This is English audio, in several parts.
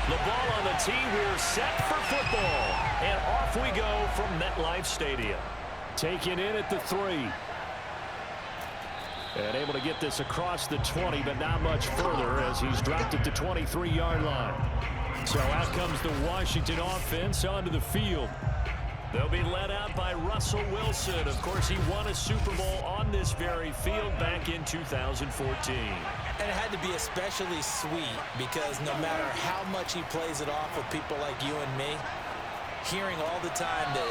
The ball on the tee. We're set for football. And off we go from MetLife Stadium. Taken in at the 3. And able to get this across the 20, but not much further as he's dropped it to 23-yard line. So out comes the Washington offense onto the field. They'll be led out by Russell Wilson. Of course, he won a Super Bowl on this very field back in 2014. And it had to be especially sweet because no matter how much he plays it off with people like you and me, hearing all the time that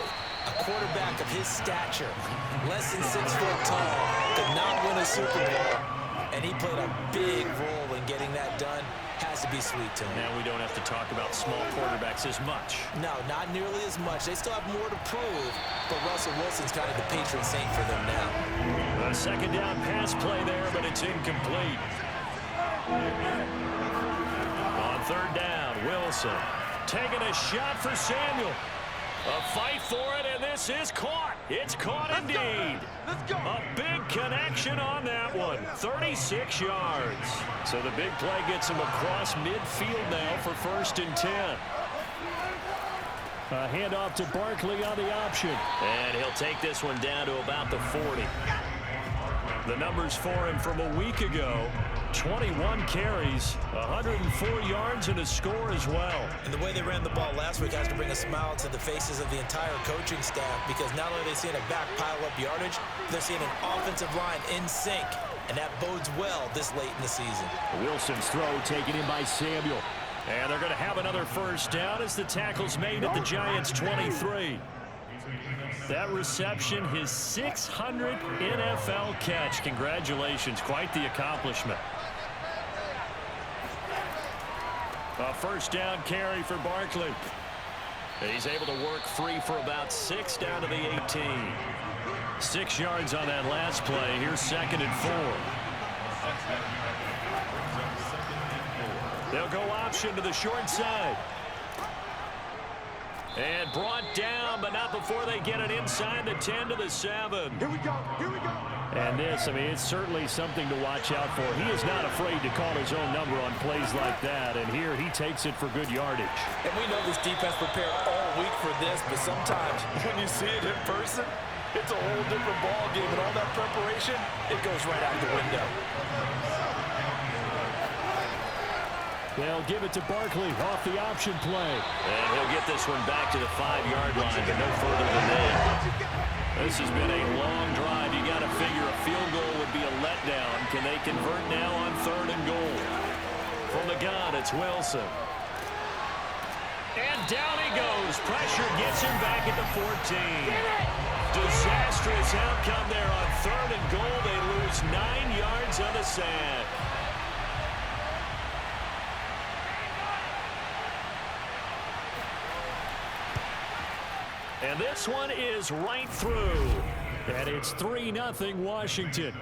a quarterback of his stature, less than 6 foot tall, could not win a Super Bowl, and he played a big role in getting that done, has to be sweet to him. Now we don't have to talk about small quarterbacks as much. No, not nearly as much. They still have more to prove, but Russell Wilson's kind of the patron saint for them now. A second down pass play there, but it's incomplete. On third down, Wilson taking a shot for Samuel. A fight for it, and this is caught. It's caught indeed. Let's go. A big connection on that one. 36 yards. So the big play gets him across midfield now for 1st and 10. A handoff to Barkley on the option. And he'll take this one down to about the 40. The numbers for him from a week ago: 21 carries, 104 yards, and a score as well. And the way they ran the ball last week has to bring a smile to the faces of the entire coaching staff, because not only are they seeing a back pile up yardage, they're seeing an offensive line in sync, and that bodes well this late in the season. Wilson's throw taken in by Samuel. And they're going to have another first down as the tackle's made at the Giants' 23. That reception, his 600th NFL catch. Congratulations. Quite the accomplishment. A first down carry for Barkley. He's able to work free for about 6 down to the 18. 6 yards on that last play. Here's 2nd and 4. They'll go option to the short side. And brought down, but not before they get it inside the 10 to the 7. Here we go. Here we go. And this, I mean, it's certainly something to watch out for. He is not afraid to call his own number on plays like that. And here he takes it for good yardage. And we know this defense prepared all week for this, but sometimes when you see it in person, it's a whole different ball game. And all that preparation, it goes right out the window. They'll give it to Barkley off the option play. And he'll get this one back to the 5-yard line, but no further than that. This has been a long drive. You got to figure a field goal would be a letdown. Can they convert now on 3rd and goal? From the gun, it's Wilson. And down he goes. Pressure gets him back at the 14. Disastrous outcome there on 3rd and goal. They lose 9 yards on the sack. And this one is right through. And it's 3-0 Washington.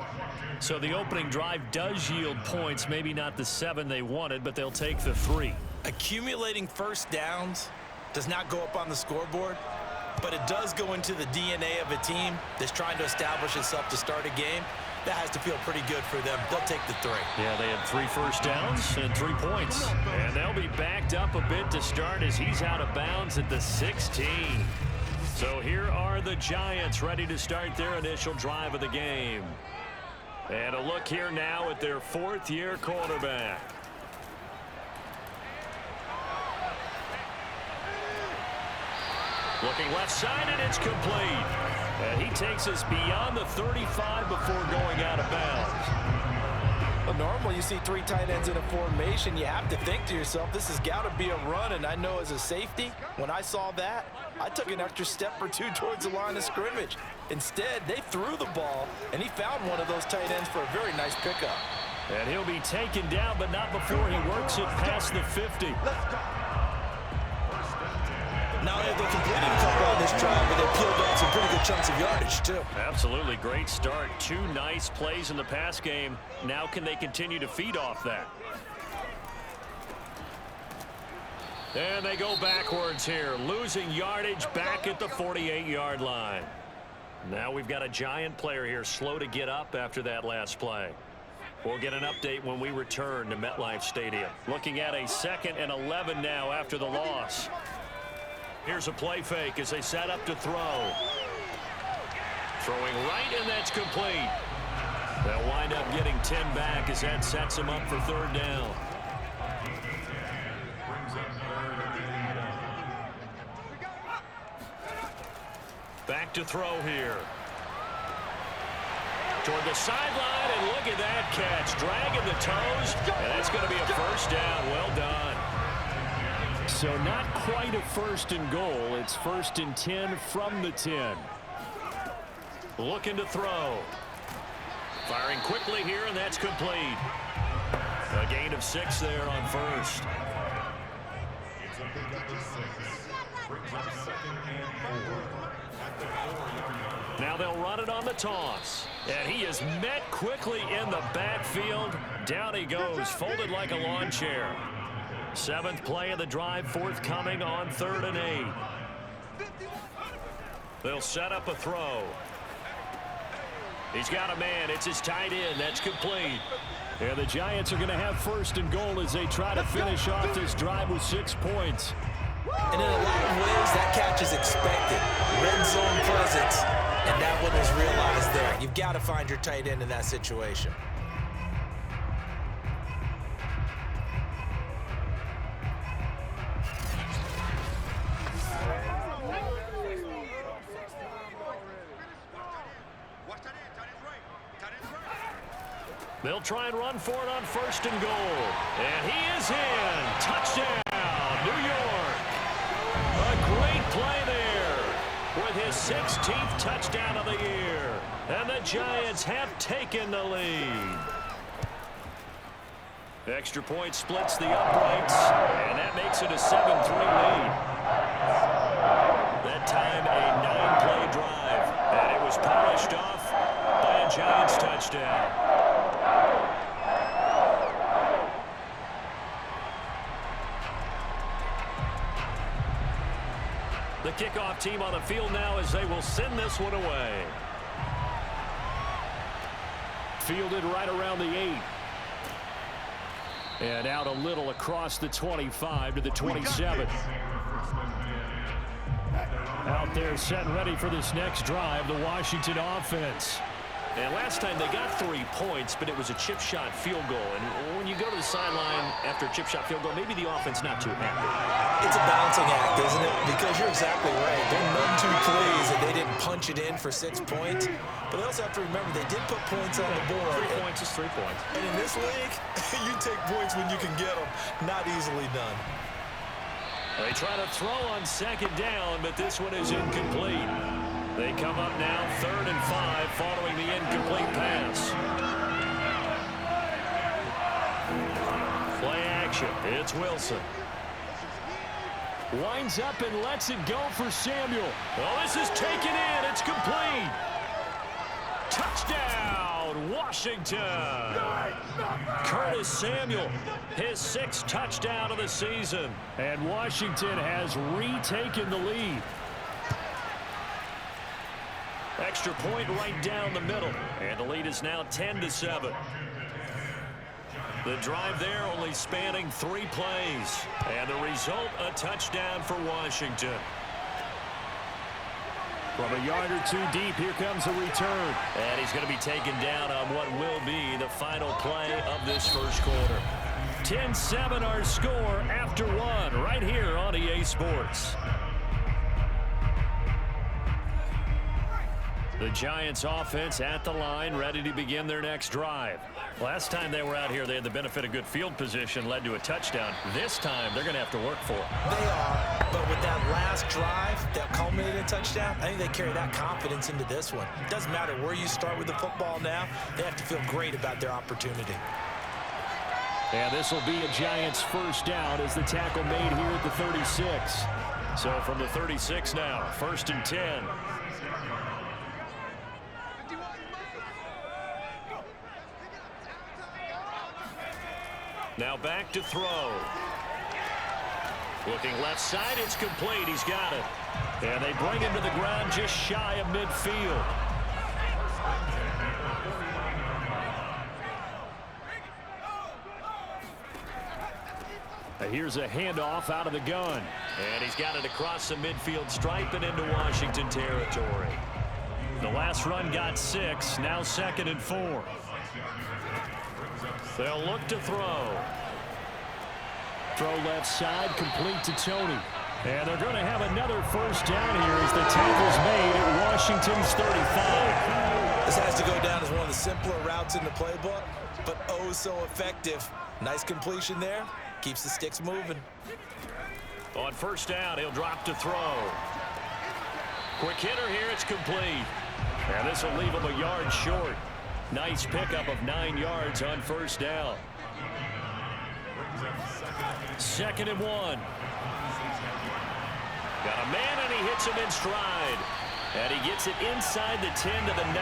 So the opening drive does yield points. Maybe not the 7 they wanted, but they'll take the 3. Accumulating first downs does not go up on the scoreboard, but it does go into the DNA of a team that's trying to establish itself to start a game. That has to feel pretty good for them. They'll take the 3. Yeah, they had 3 first downs and 3 points. And they'll be backed up a bit to start as he's out of bounds at the 16. So here are the Giants ready to start their initial drive of the game. And a look here now at their 4th-year quarterback. Looking left side, and it's complete. And he takes us beyond the 35 before going out of bounds. Well, normally you see 3 tight ends in a formation. You have to think to yourself, this has got to be a run. And I know as a safety, when I saw that, I took an extra step or 2 towards the line of scrimmage. Instead, they threw the ball, and he found one of those tight ends for a very nice pickup. And he'll be taken down, but not before he works it past the 50. Not only have they completed a couple on this drive, but they peeled off some pretty good chunks of yardage, too. Absolutely. Great start. 2 nice plays in the pass game. Now can they continue to feed off that? And they go backwards here, losing yardage back at the 48-yard line. Now we've got a Giant player here slow to get up after that last play. We'll get an update when we return to MetLife Stadium. Looking at a 2nd and 11 now after the loss. Here's a play fake as they set up to throw. Throwing right, and that's complete. They'll wind up getting 10 back as that sets them up for 3rd down. Back to throw here. Toward the sideline, and look at that catch. Dragging the toes, and that's going to be a 1st down. Well done. So not quite a 1st and goal. It's 1st and 10 from the 10. Looking to throw. Firing quickly here, and that's complete. A gain of 6 there on 1st. Now they'll run it on the toss. And he is met quickly in the backfield. Down he goes, folded like a lawn chair. 7th play of the drive, forthcoming on 3rd and 8. They'll set up a throw. He's got a man. It's his tight end. That's complete. Yeah, the Giants are going to have 1st and goal as they try to finish off this drive with 6 points. And in a lot of ways, that catch is expected. Red zone presence, and that one was realized there. You've got to find your tight end in that situation. They'll try and run for it on 1st and goal. And he is in. Touchdown, New York. A great play there with his 16th touchdown of the year. And the Giants have taken the lead. Extra point splits the uprights, and that makes it a 7-3 lead. That time a 9-play drive, and it was polished off by a Giants touchdown. The kickoff team on the field now as they will send this one away. Fielded right around the 8. And out a little across the 25 to the 27. Out there set and ready for this next drive, the Washington offense. And last time they got 3 points, but it was a chip shot field goal. And when you go to the sideline after a chip shot field goal, maybe the offense not too happy. It's a balancing act, isn't it? Because you're exactly right. They're none too pleased that they didn't punch it in for 6 points. But they also have to remember they did put points on the board. 3 points is 3 points. And in this league, you take points when you can get them. Not easily done. They try to throw on 2nd down, but this one is incomplete. They come up now 3rd and 5 following the incomplete pass. Play action. It's Wilson. Winds up and lets it go for Samuel. Well, this is taken in. It's complete. Touchdown, Washington. Curtis Samuel, his 6th touchdown of the season. And Washington has retaken the lead. Extra point right down the middle. And the lead is now 10-7. The drive there only spanning 3 plays. And the result, a touchdown for Washington. From a yard or 2 deep, here comes a return. And he's going to be taken down on what will be the final play of this first quarter. 10-7 our score after 1 right here on EA Sports. The Giants offense at the line, ready to begin their next drive. Last time they were out here, they had the benefit of good field position, led to a touchdown. This time, they're going to have to work for it. They are, but with that last drive that culminated in a touchdown, I think they carry that confidence into this one. It doesn't matter where you start with the football now. They have to feel great about their opportunity. And this will be a Giants 1st down as the tackle made here at the 36. So from the 36 now, 1st and 10. Now back to throw. Looking left side, it's complete. He's got it. And they bring him to the ground just shy of midfield. Here's a handoff out of the gun. And he's got it across the midfield stripe and into Washington territory. The last run got 6. Now 2nd and 4. They'll look to throw. Throw left side, complete to Tony. And they're going to have another first down here as the tackle's made at Washington's 35. This has to go down as one of the simpler routes in the playbook, but oh so effective. Nice completion there. Keeps the sticks moving. On first down, he'll drop to throw. Quick hitter here, it's complete. And this will leave him a yard short. Nice pickup of 9 yards on first down. 2nd and 1. Got a man, and he hits him in stride. And he gets it inside the 10 to the 9.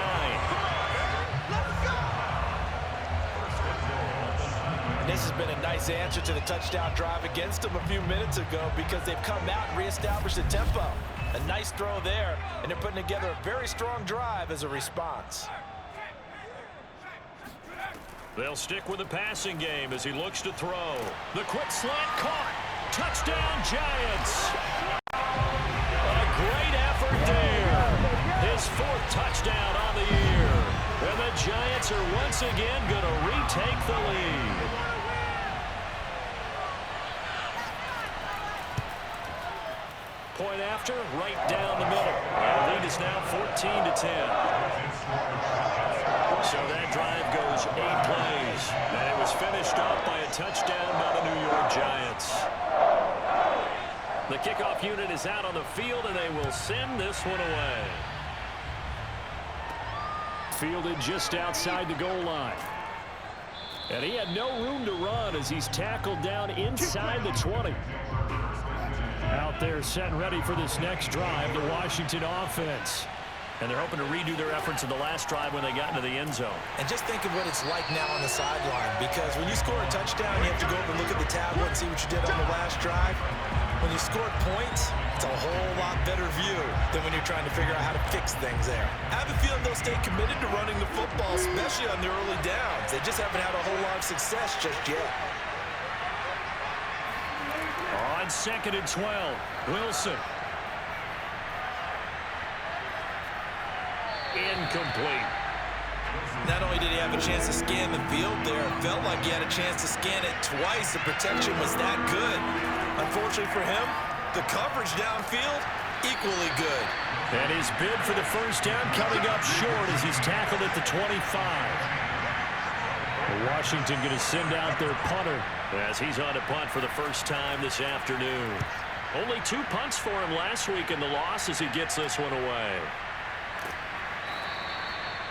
This has been a nice answer to the touchdown drive against them a few minutes ago because they've come out and reestablished the tempo. A nice throw there, and they're putting together a very strong drive as a response. They'll stick with the passing game as he looks to throw. The quick slant caught. Touchdown, Giants. A great effort there. His 4th touchdown on the year. And the Giants are once again going to retake the lead. Point after, right down the middle. Our lead is now 14 to 10. So that drive goes 8 plays. And it was finished off by a touchdown by the New York Giants. The kickoff unit is out on the field, and they will send this one away. Fielded just outside the goal line. And he had no room to run as he's tackled down inside the 20. Out there set and ready for this next drive, the Washington offense. And they're hoping to redo their efforts in the last drive when they got into the end zone. And just think of what it's like now on the sideline, because when you score a touchdown, you have to go up and look at the tablet and see what you did on the last drive. When you scored points, it's a whole lot better view than when you're trying to figure out how to fix things there. I have a feeling they'll stay committed to running the football, especially on the early downs. They just haven't had a whole lot of success just yet. On 2nd and 12, Wilson. Incomplete. Not only did he have a chance to scan the field there, it felt like he had a chance to scan it twice. The protection was that good. Unfortunately for him, the coverage downfield, equally good. And his bid for the first down coming up short as he's tackled at the 25. Washington going to send out their punter as he's on to punt for the first time this afternoon. Only 2 punts for him last week in the loss as he gets this one away.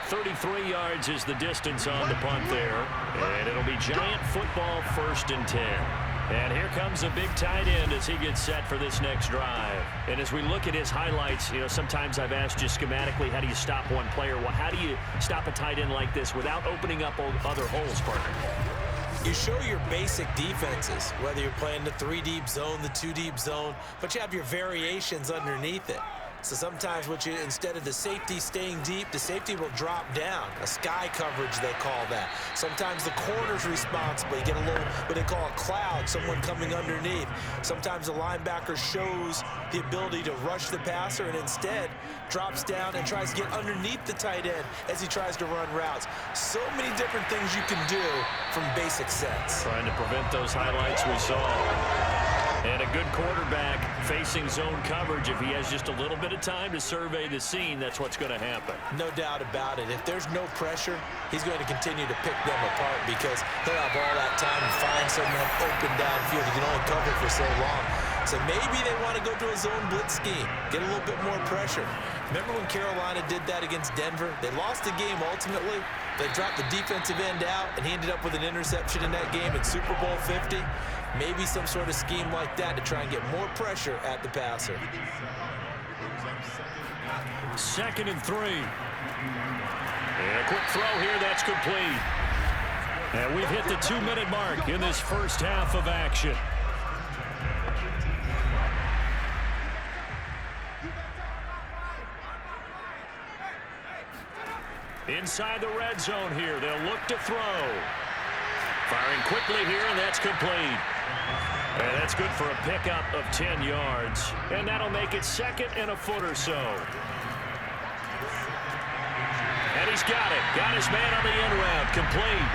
33 yards is the distance on the punt there. And it'll be Giant football, 1st and 10. And here comes a big tight end as he gets set for this next drive. And as we look at his highlights, you know, sometimes I've asked just schematically, how do you stop one player? Well, how do you stop a tight end like this without opening up other holes, partner? You show your basic defenses, whether you're playing the 3-deep zone, the 2-deep zone, but you have your variations underneath it. So sometimes instead of the safety staying deep, the safety will drop down. A sky coverage, they call that. Sometimes the corner's responsible. You get a little, what they call a cloud, someone coming underneath. Sometimes the linebacker shows the ability to rush the passer and instead drops down and tries to get underneath the tight end as he tries to run routes. So many different things you can do from basic sets. Trying to prevent those highlights we saw. And a good quarterback facing zone coverage. If he has just a little bit of time to survey the scene, that's what's going to happen. No doubt about it. If there's no pressure, he's going to continue to pick them apart because he'll have all that time to find someone open downfield. He can only cover for so long. So maybe they want to go to a zone blitz scheme, get a little bit more pressure. Remember when Carolina did that against Denver? They lost the game ultimately. They dropped the defensive end out, and he ended up with an interception in that game in Super Bowl 50. Maybe some sort of scheme like that to try and get more pressure at the passer. 2nd and 3. And a quick throw here, that's complete. And we've hit the 2-minute mark in this first half of action. Inside the red zone here, they'll look to throw. Firing quickly here, and that's complete. And that's good for a pickup of 10 yards. And that'll make it 2nd and a foot or so. And he's got it. Got his man on the end route. Complete.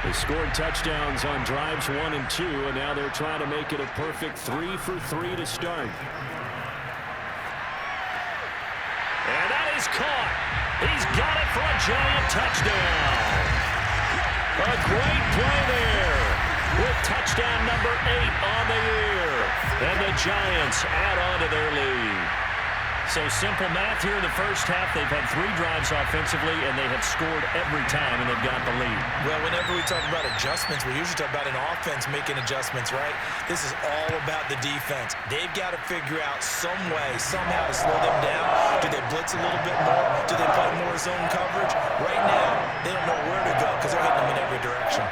They scored touchdowns on drives 1 and 2, and now they're trying to make it a perfect 3 for 3 to start. And that is caught. He's got it for a giant touchdown. A great play there with touchdown number 8 on the year. And the Giants add on to their lead. So simple math here in the first half. They've had 3 drives offensively, and they have scored every time, and they've got the lead. Well, whenever we talk about adjustments, we usually talk about an offense making adjustments, right? This is all about the defense. They've got to figure out some way, somehow to slow them down. Do they blitz a little bit more? Do they play more zone coverage? Right now, they don't know where to go because they're hitting them in every direction.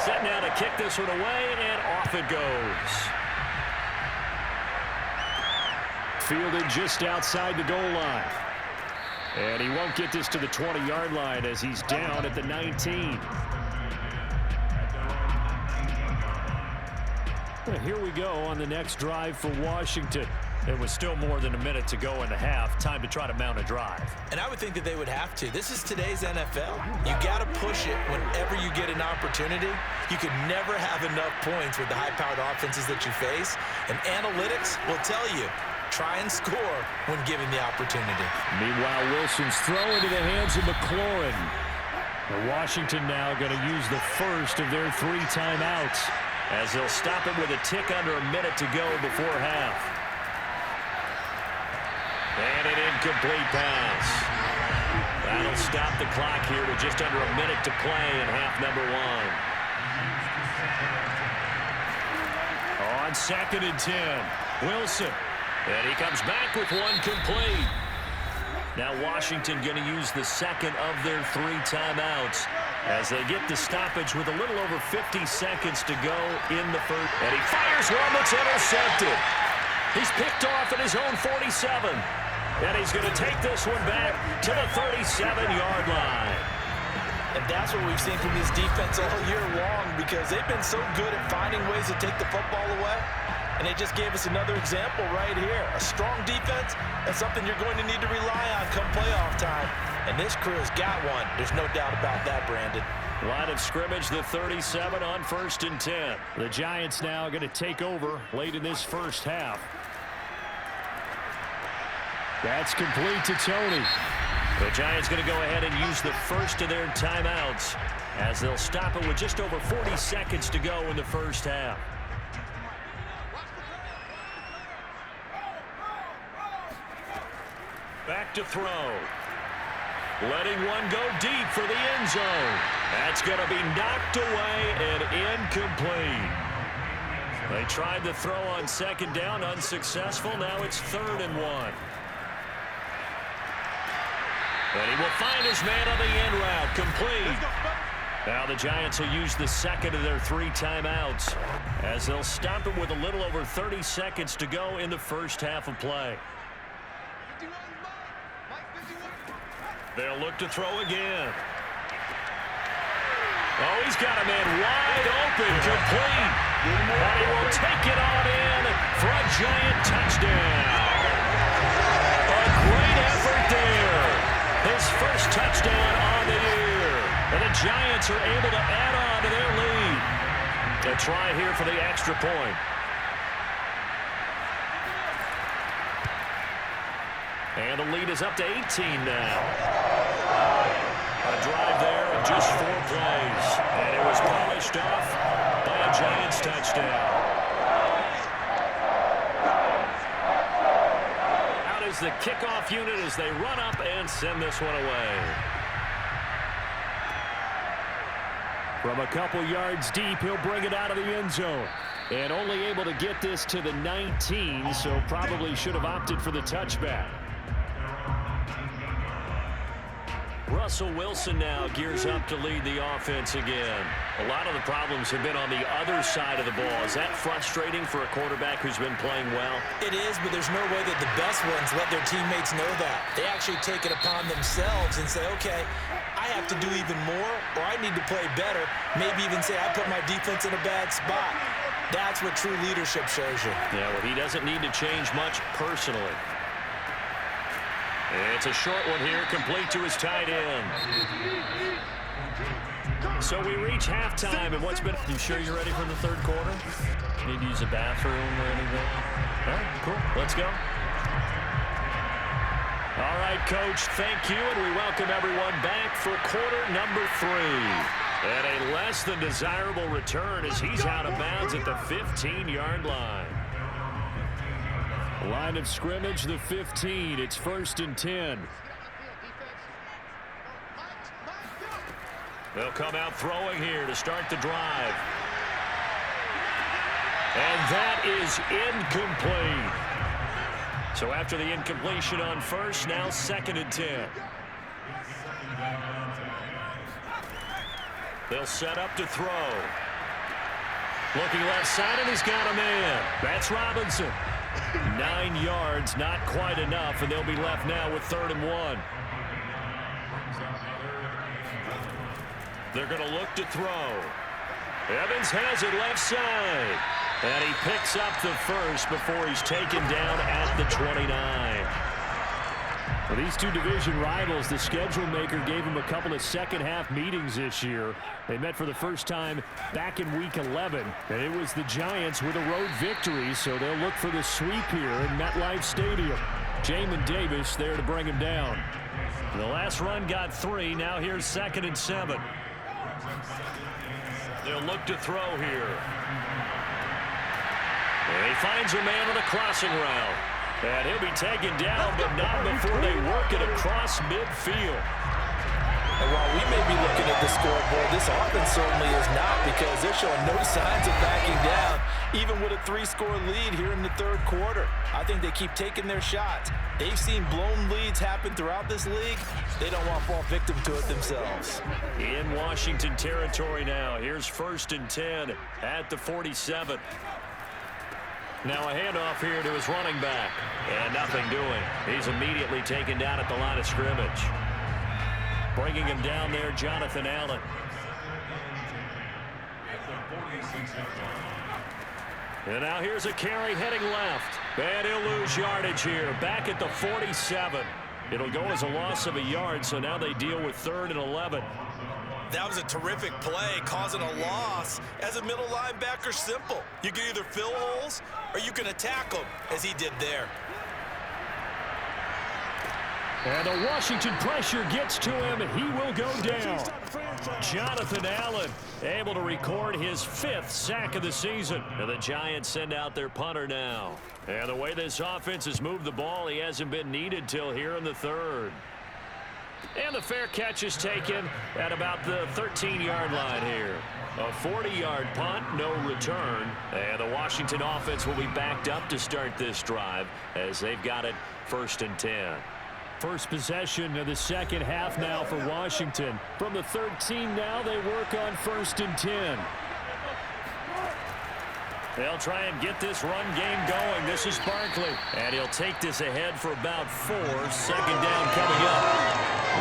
Set now to kick this one away, and off it goes. Fielded just outside the goal line. And he won't get this to the 20-yard line as he's down at the 19. Well, here we go on the next drive for Washington. There was still more than a minute to go in the half. Time to try to mount a drive. And I would think that they would have to. This is today's NFL. You got to push it whenever you get an opportunity. You could never have enough points with the high-powered offenses that you face. And analytics will tell you, try and score when given the opportunity. Meanwhile, Wilson's throw into the hands of McLaurin. Washington now going to use the first of their 3 timeouts as they'll stop it with a tick under a minute to go before half. And an incomplete pass. That'll stop the clock here with just under a minute to play in half number 1. On 2nd and 10, Wilson. And he comes back with one complete. Now Washington going to use the second of their 3 timeouts as they get the stoppage with a little over 50 seconds to go in the first. And he fires one that's intercepted. He's picked off at his own 47. And he's going to take this one back to the 37-yard line. And that's what we've seen from this defense all year long because they've been so good at finding ways to take the football away. And they just gave us another example right here. A strong defense, that's something you're going to need to rely on come playoff time. And this crew has got one. There's no doubt about that, Brandon. Line of scrimmage, the 37 on 1st and 10. The Giants now going to take over late in this first half. That's complete to Tony. The Giants going to go ahead and use the first of their timeouts as they'll stop it with just over 40 seconds to go in the first half. Back to throw. Letting one go deep for the end zone. That's going to be knocked away and incomplete. They tried the throw on 2nd down, unsuccessful. Now it's 3rd and 1. And he will find his man on the end route, complete. Now the Giants will use the second of their 3 timeouts as they'll stop it with a little over 30 seconds to go in the first half of play. They'll look to throw again. Oh, he's got a man wide open, complete. And he will take it on in for a giant touchdown. A great effort there. His first touchdown on the year. And the Giants are able to add on to their lead. A try here for the extra point. And the lead is up to 18 now. A drive there of just 4 plays. And it was polished off by a Giants touchdown. Out is the kickoff unit as they run up and send this one away. From a couple yards deep, he'll bring it out of the end zone. And only able to get this to the 19, so probably should have opted for the touchback. Russell Wilson now gears up to lead the offense again. A lot of the problems have been on the other side of the ball. Is that frustrating for a quarterback who's been playing well? It is, but there's no way that the best ones let their teammates know that. They actually take it upon themselves and say, okay, I I have to do even more, or I need to play better. Maybe even say I put my defense in a bad spot. That's what true leadership shows you. Yeah, well, he doesn't need to change much personally. It's a short one here, complete to his tight end. So we reach halftime, and what's been... You sure you're ready for the third quarter? Need to use a bathroom or anything? All right, cool. Let's go. All right, Coach, thank you, and we welcome everyone back for quarter number 3. And a less than desirable return as he's out of bounds at the 15-yard line. Line of scrimmage, the 15. It's 1st and 10. They'll come out throwing here to start the drive. And that is incomplete. So after the incompletion on first, now 2nd and 10. They'll set up to throw. Looking left side, and he's got a man. That's Robinson. 9 yards, not quite enough, and they'll be left now with 3rd and 1. They're going to look to throw. Evans has it left side. And he picks up the first before he's taken down at the 29. For these two division rivals, the schedule maker gave them a couple of second-half meetings this year. They met for the first time back in Week 11, and it was the Giants with a road victory, so they'll look for the sweep here in MetLife Stadium. Jamin Davis there to bring him down. The last run got 3. Now here's 2nd and 7. They'll look to throw here. And he finds a man on a crossing route. And he'll be taken down, but not before they work it across midfield. And while we may be looking at the scoreboard, this offense certainly is not, because they're showing no signs of backing down, even with a 3-score lead here in the third quarter. I think they keep taking their shots. They've seen blown leads happen throughout this league. They don't want to fall victim to it themselves. In Washington territory now. Here's 1st and 10 at the 47. Now a handoff here to his running back. And nothing doing. He's immediately taken down at the line of scrimmage. Bringing him down there, Jonathan Allen. And now here's a carry heading left. And he'll lose yardage here. Back at the 47. It'll go as a loss of a yard, so now they deal with 3rd and 11. That was a terrific play, causing a loss. As a middle linebacker, simple. You can either fill holes or you can attack them, as he did there. And the Washington pressure gets to him, and he will go down. Jonathan Allen able to record his 5th sack of the season. And the Giants send out their punter now. And the way this offense has moved the ball, he hasn't been needed till here in the 3rd. And the fair catch is taken at about the 13-yard line here. A 40-yard punt, no return. And the Washington offense will be backed up to start this drive as they've got it 1st and 10. First possession of the second half now for Washington. From the 13 now, they work on 1st and 10. They'll try and get this run game going. This is Barkley. And he'll take this ahead for about 4. 2nd down coming up.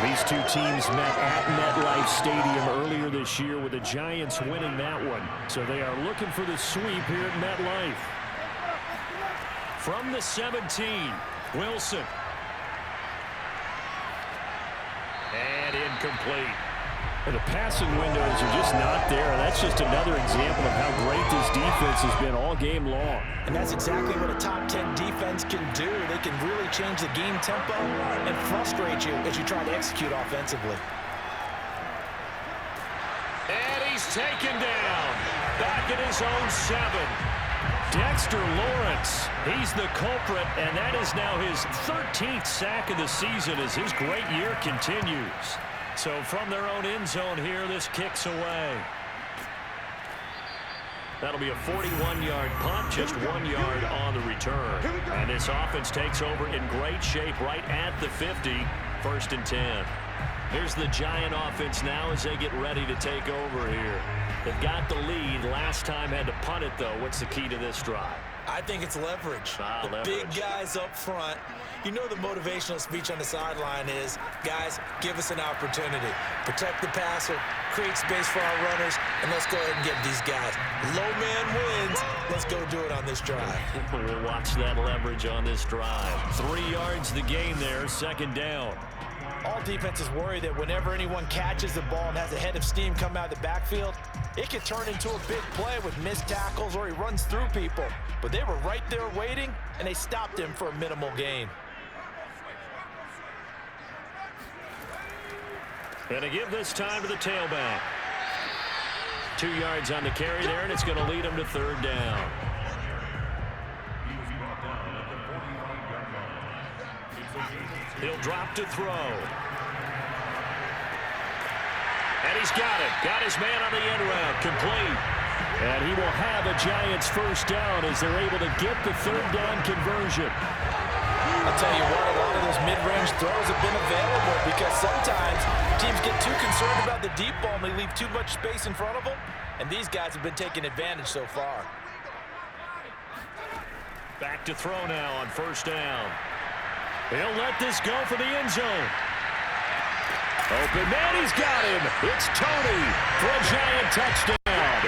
These two teams met at MetLife Stadium earlier this year, with the Giants winning that one. So they are looking for the sweep here at MetLife. From the 17, Wilson. And incomplete. And the passing windows are just not there. That's just another example of how great this defense has been all game long. And that's exactly what a top 10 defense can do. They can really change the game tempo and frustrate you as you try to execute offensively. And he's taken down. Back at his own 7. Dexter Lawrence, he's the culprit, and that is now his 13th sack of the season as his great year continues. So from their own end zone here, this kicks away. That'll be a 41-yard punt, just 1 yard on the return. And this offense takes over in great shape right at the 50, 1st and 10. Here's the Giant offense now as they get ready to take over here. They've got the lead. Last time had to punt it, though. What's the key to this drive? I think it's leverage. Big guys up front. You know the motivational speech on the sideline is, guys, give us an opportunity. Protect the passer, create space for our runners, and let's go ahead and get these guys. Low man wins. Let's go do it on this drive. We'll watch that leverage on this drive. 3 yards the gain there, second down. All defenses worry that whenever anyone catches the ball and has a head of steam come out of the backfield, it could turn into a big play with missed tackles or he runs through people. But they were right there waiting, and they stopped him for a minimal gain. Going to give this time to the tailback. 2 yards on the carry there, and it's going to lead him to third down. He'll drop to throw. And he's got it. Got his man on the end route. Complete. And he will have a Giants first down as they're able to get the third down conversion. I'll tell you what, a lot of those mid-range throws have been available because sometimes teams get too concerned about the deep ball and they leave too much space in front of them. And these guys have been taking advantage so far. Back to throw now on first down. He'll let this go for the end zone. Open man, he's got him. It's Tony for a Giant touchdown.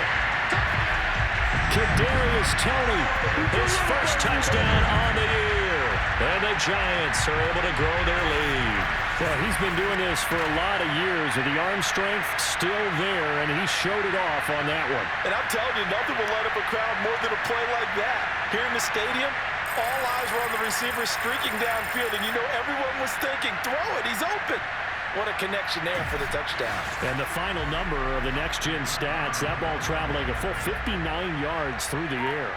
Kadarius Toney, his first touchdown on the year. And the Giants are able to grow their lead. Well, he's been doing this for a lot of years, and the arm strength still there, and he showed it off on that one. And I'm telling you, nothing will light up a crowd more than a play like that. Here in the stadium, all eyes were on the receiver streaking downfield, and you know everyone was thinking, throw it, he's open. What a connection there for the touchdown. And the final number of the next-gen stats, that ball traveling a full 59 yards through the air.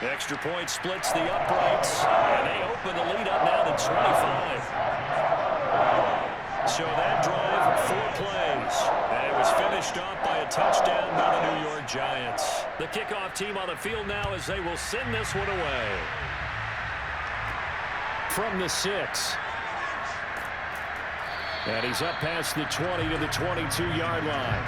The extra point splits the uprights, and they open the lead up now to 25. So that drive, 4 plays, and it was finished off by a touchdown by the New York Giants. The kickoff team on the field now as they will send this one away. From the 6. And he's up past the 20 to the 22-yard line.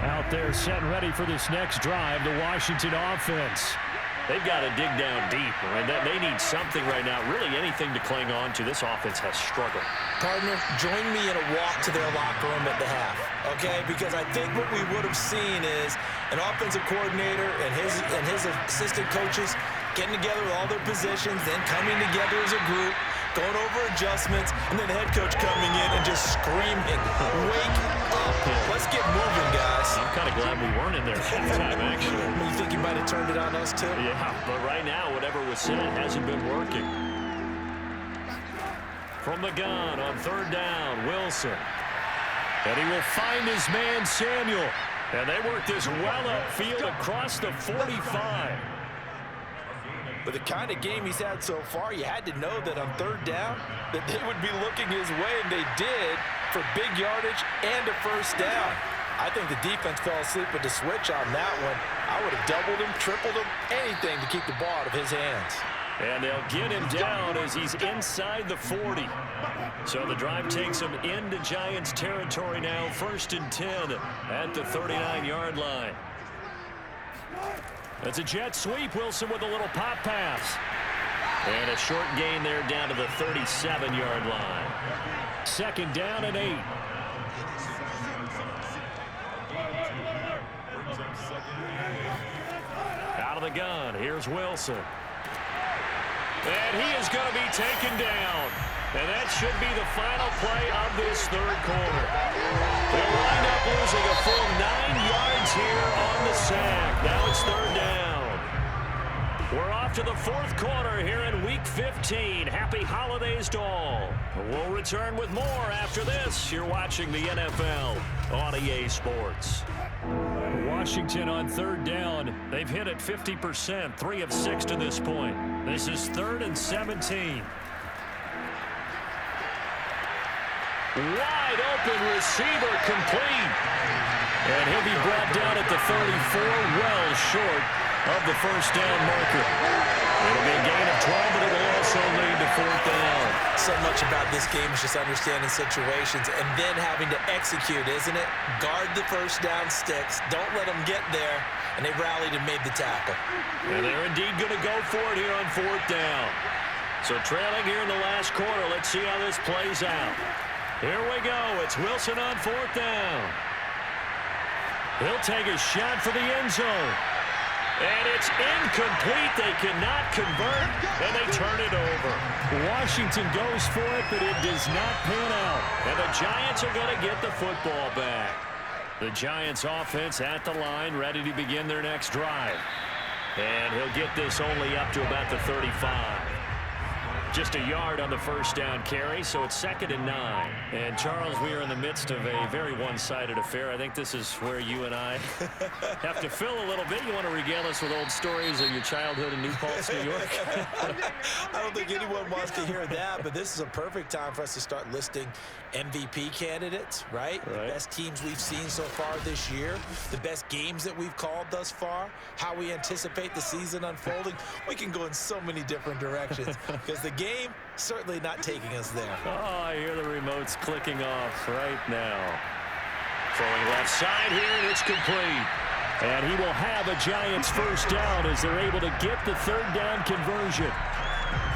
Out there set and ready for this next drive, the Washington offense. They've got to dig down deep. I mean, they need something right now, really anything to cling on to. This offense has struggled. Partner, join me in a walk to their locker room at the half, okay? Because I think what we would have seen is an offensive coordinator and his assistant coaches getting together with all their positions, then coming together as a group, going over adjustments, and then the head coach coming in and just screaming, wake up. Let's get moving, guys. I'm kind of glad we weren't in there at halftime, actually. You think he might have turned it on us, too? Yeah, but right now, whatever was said hasn't been working. From the gun on third down, Wilson. And he will find his man, Samuel. And they work this well upfield across the 45. But the kind of game he's had so far, you had to know that on third down that they would be looking his way, and they did, for big yardage and a first down. I think the defense fell asleep with the switch on that one. I would have doubled him, tripled him, anything to keep the ball out of his hands. And they'll get him down as he's inside the 40. So the drive takes him into Giants territory now, 1st and 10 at the 39-yard line. That's a jet sweep. Wilson with a little pop pass. And a short gain there down to the 37-yard line. 2nd down and 8. Out of the gun. Here's Wilson. And he is going to be taken down. And that should be the final play of this third quarter. They'll wind up losing a full 9 yards here on the sack. Now it's third down. We're off to the 4th quarter here in Week 15. Happy holidays to all. We'll return with more after this. You're watching the NFL on EA Sports. Washington on third down. They've hit it 50%, 3 of 6 to this point. This is 3rd and 17. Wide open receiver complete. And he'll be brought down at the 34, well short of the first down marker. It'll be a gain of 12, but it will also lead to 4th down. So much about this game is just understanding situations and then having to execute, isn't it? Guard the first down sticks. Don't let them get there. And they rallied and made the tackle. And they're indeed going to go for it here on 4th down. So trailing here in the last quarter. Let's see how this plays out. Here we go. It's Wilson on 4th down. He'll take a shot for the end zone. And it's incomplete. They cannot convert, and they turn it over. Washington goes for it, but it does not pan out. And the Giants are going to get the football back. The Giants offense at the line, ready to begin their next drive. And he'll get this only up to about the 35. Just a yard on the first down carry, so it's 2nd and 9. And, Charles, we are in the midst of a very one-sided affair. I think this is where you and I have to fill a little bit. You want to regale us with old stories of your childhood in New Paltz, New York? I don't think anyone wants to hear that, but this is a perfect time for us to start listing MVP candidates, right? The best teams we've seen so far this year, the best games that we've called thus far, how we anticipate the season unfolding. We can go in so many different directions because the game certainly not taking us there. Oh, I hear the remotes clicking off right now. Throwing left side here, and it's complete. And he will have a Giants first down as they're able to get the 3rd down conversion.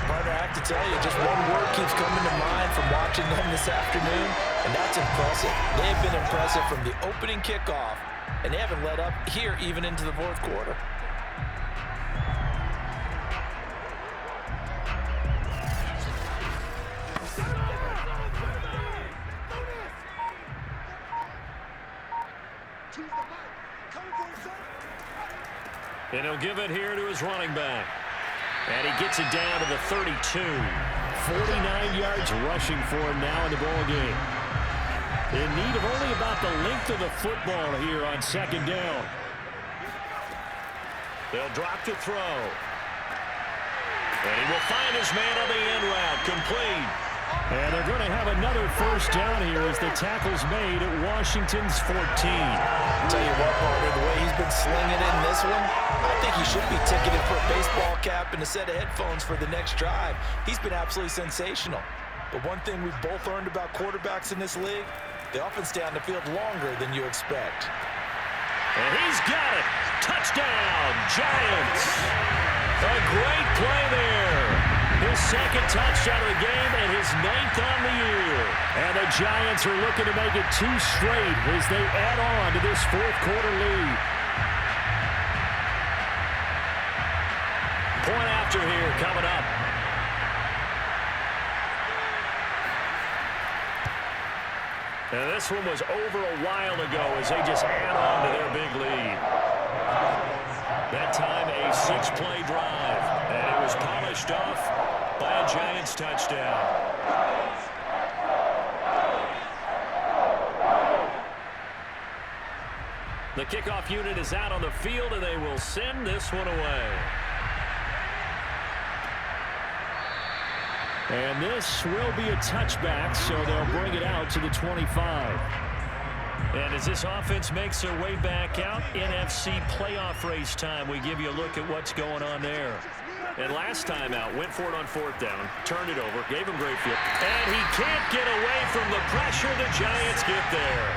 Partner, I have to tell you, just one word keeps coming to mind from watching them this afternoon, and that's impressive. They have been impressive from the opening kickoff, and they haven't let up here even into the 4th quarter. And he'll give it here to his running back. And he gets it down to the 32. 49 yards rushing for him now in the ball game. In need of only about the length of the football here on 2nd down. They'll drop to throw. And he will find his man on the end route. Complete. And they're going to have another first down here as the tackle's made at Washington's 14. I'll tell you what, partner, the way he's been slinging in this one, I think he should be ticketed for a baseball cap and a set of headphones for the next drive. He's been absolutely sensational. But one thing we've both learned about quarterbacks in this league, they often stay on the field longer than you expect. And he's got it. Touchdown, Giants. A great play there. His 2nd touchdown of the game and his 9th on the year. And the Giants are looking to make it 2 straight as they add on to this 4th quarter lead. Point after here coming up. And this one was over a while ago as they just add on to their big lead. That time a 6-play drive. And it was polished off by a Giants touchdown. The kickoff unit is out on the field, and they will send this one away. And this will be a touchback, so they'll bring it out to the 25. And as this offense makes their way back out, NFC playoff race time, we give you a look at what's going on there. And last time out, went for it on 4th down, turned it over, gave him great field. And he can't get away from the pressure. The Giants get there.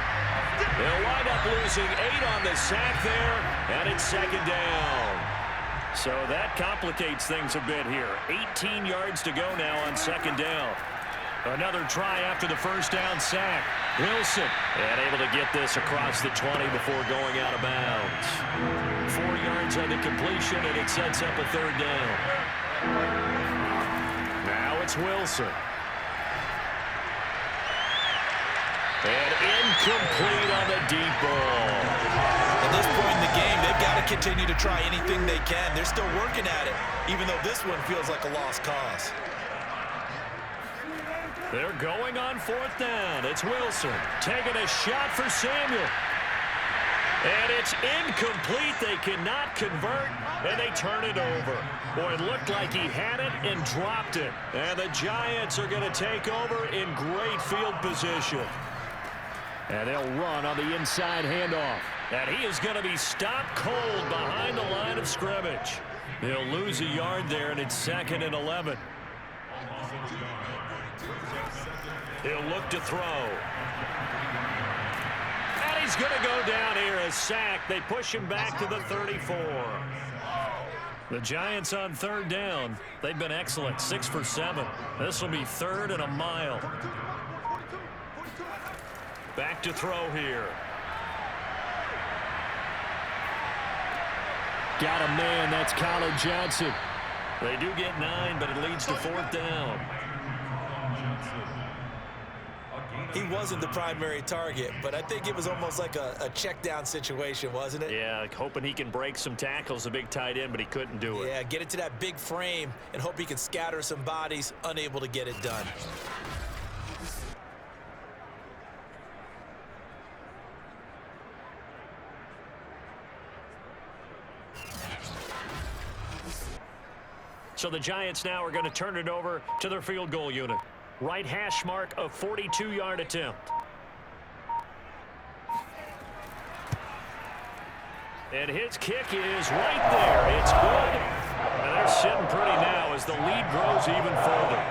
They'll wind up losing 8 on the sack there, and it's 2nd down. So that complicates things a bit here. 18 yards to go now on 2nd down. Another try after the first down sack. Wilson, and able to get this across the 20 before going out of bounds. 4 yards on the completion, and it sets up a 3rd down. Now it's Wilson. And incomplete on the deep ball. At this point in the game, they've got to continue to try anything they can. They're still working at it, even though this one feels like a lost cause. They're going on 4th down. It's Wilson taking a shot for Samuel. And it's incomplete. They cannot convert, and they turn it over. Boy, it looked like he had it and dropped it. And the Giants are going to take over in great field position. And they'll run on the inside handoff. And he is going to be stopped cold behind the line of scrimmage. They'll lose a yard there, and it's 2nd and 11. He'll look to throw. And he's going to go down here as sacked. They push him back to the 34. The Giants on 3rd down. They've been excellent, 6 for 7. This will be 3rd and a mile. Back to throw here. Got a man, that's Colin Johnson. They do get 9, but it leads to 4th down. He wasn't the primary target, but I think it was almost like a check down situation, wasn't it? Yeah, like hoping he can break some tackles, a big tight end, but he couldn't do it. Yeah, get it to that big frame and hope he can scatter some bodies, unable to get it done. So the Giants now are going to turn it over to their field goal unit. Right hash mark of 42-yard attempt. And his kick is right there. It's good. And they're sitting pretty now as the lead grows even further.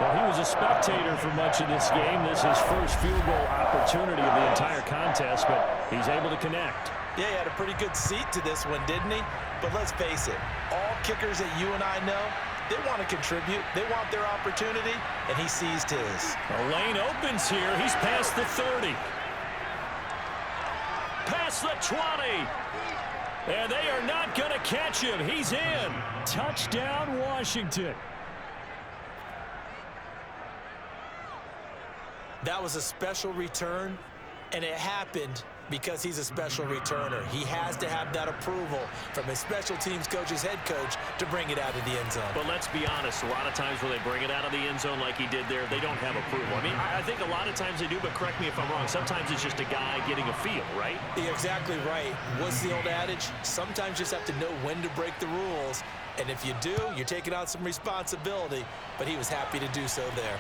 Well, he was a spectator for much of this game. This is his first field goal opportunity of the entire contest, but he's able to connect. Yeah, he had a pretty good seat to this one, didn't he? But let's face it, all kickers that you and I know, they want to contribute. They want their opportunity, and he seized his. The lane opens here. He's past the 30. Past the 20. And they are not going to catch him. He's in. Touchdown, Washington. That was a special return, and it happened because he's a special returner. He has to have that approval from his special teams coach's head coach to bring it out of the end zone. But let's be honest, a lot of times when they bring it out of the end zone like he did there, they don't have approval. I mean, I think a lot of times they do, but correct me if I'm wrong. Sometimes it's just a guy getting a feel, right? You're exactly right. What's the old adage? Sometimes you just have to know when to break the rules. And if you do, you're taking on some responsibility. But he was happy to do so there.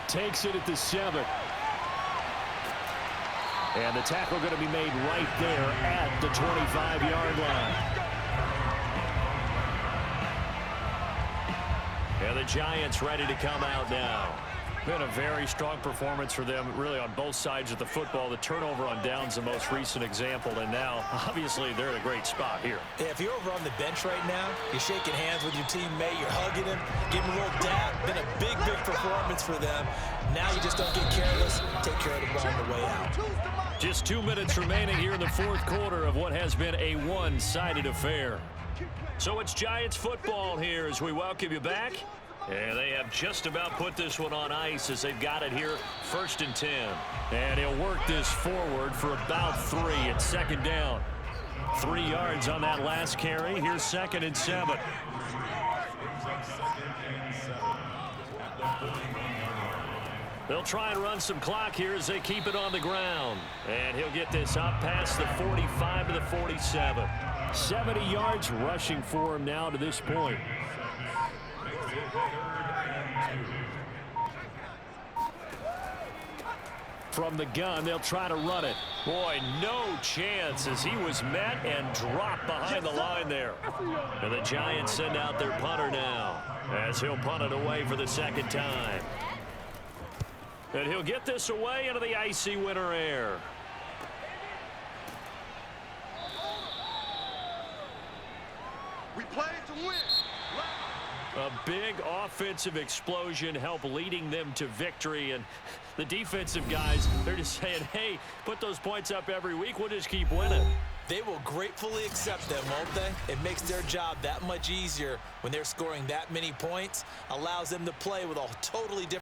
Takes it at the 7. And the tackle going to be made right there at the 25-yard line. And the Giants ready to come out now. Been a very strong performance for them, really, on both sides of the football. The turnover on downs, the most recent example, and now, obviously, they're in a great spot here. Yeah, if you're over on the bench right now, you're shaking hands with your teammate, you're hugging him, giving him a little dap. Been a big, big performance for them. Now you just don't get careless. Take care of the ball on the way out. Just 2 minutes remaining here in the fourth quarter of what has been a one-sided affair. So it's Giants football here as we welcome you back. And they have just about put this one on ice as they've got it here, 1st and 10. And he'll work this forward for about 3 at 2nd down. 3 yards on that last carry. Here's 2nd and 7. They'll try and run some clock here as they keep it on the ground. And he'll get this up past the 45 to the 47. 70 yards rushing for him now to this point. From the gun, they'll try to run it. Boy, no chance as he was met and dropped behind the line there. And the Giants send out their punter now as he'll punt it away for the 2nd time. And he'll get this away into the icy winter air. We play to win. A big offensive explosion helped leading them to victory. And the defensive guys, they're just saying, hey, put those points up every week. We'll just keep winning. They will gratefully accept them, won't they? It makes their job that much easier when they're scoring that many points. Allows them to play with a totally different